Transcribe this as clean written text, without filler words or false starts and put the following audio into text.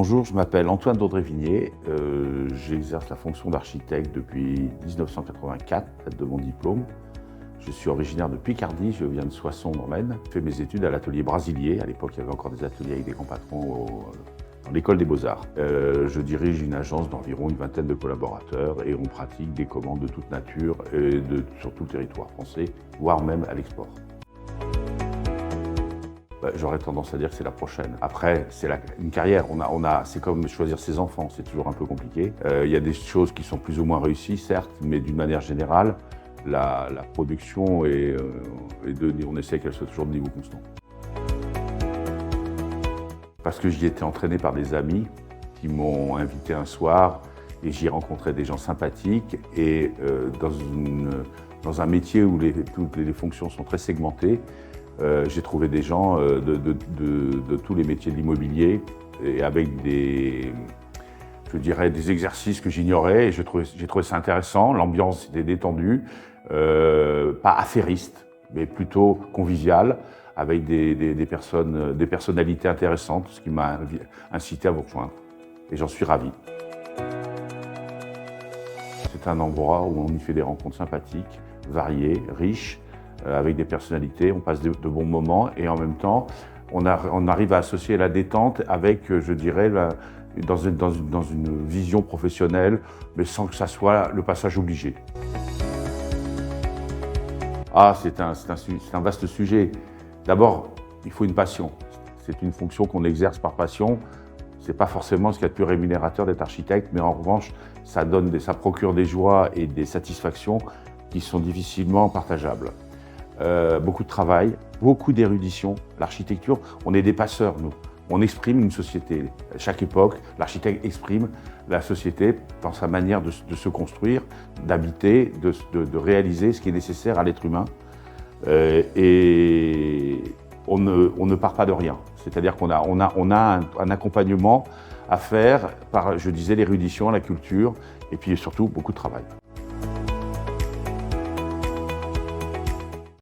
Bonjour, je m'appelle Antoine Daudré-Vigné. J'exerce la fonction d'architecte depuis 1984, date de mon diplôme. Je suis originaire de Picardie, je viens de Soissons dans l'Aisne. J'ai fait mes études à l'atelier Brasilier. À l'époque, il y avait encore des ateliers avec des grands patrons dans l'école des Beaux-Arts. Je dirige une agence d'environ une vingtaine de collaborateurs et on pratique des commandes de toute nature sur tout le territoire français, voire même à l'export. J'aurais tendance à dire que c'est la prochaine. Après, c'est une carrière. C'est comme choisir ses enfants, c'est toujours un peu compliqué. Il y a des choses qui sont plus ou moins réussies, certes, mais d'une manière générale, la production on essaie qu'elle soit toujours de niveau constant. Parce que j'y étais entraîné par des amis qui m'ont invité un soir et j'y rencontrais des gens sympathiques et dans un métier où toutes les fonctions sont très segmentées, j'ai trouvé des gens de tous les métiers de l'immobilier et avec des exercices que j'ignorais et j'ai trouvé ça intéressant. L'ambiance était détendue, pas affairiste, mais plutôt conviviale, avec des personnalités intéressantes, ce qui m'a incité à vous rejoindre. Et j'en suis ravi. C'est un endroit où on y fait des rencontres sympathiques, variées, riches, avec des personnalités, on passe de bons moments et en même temps, on arrive à associer la détente avec, je dirais, dans une vision professionnelle, mais sans que ça soit le passage obligé. C'est un vaste sujet. D'abord, il faut une passion. C'est une fonction qu'on exerce par passion. Ce n'est pas forcément ce qu'il y a de plus rémunérateur d'être architecte, mais en revanche, ça procure des joies et des satisfactions qui sont difficilement partageables. Beaucoup de travail, beaucoup d'érudition. L'architecture, on est des passeurs, nous. On exprime une société. À chaque époque, l'architecte exprime la société dans sa manière de se construire, d'habiter, de réaliser ce qui est nécessaire à l'être humain. Et on ne part pas de rien. C'est-à-dire qu'on a un accompagnement à faire par, je disais, l'érudition, la culture, et puis surtout beaucoup de travail.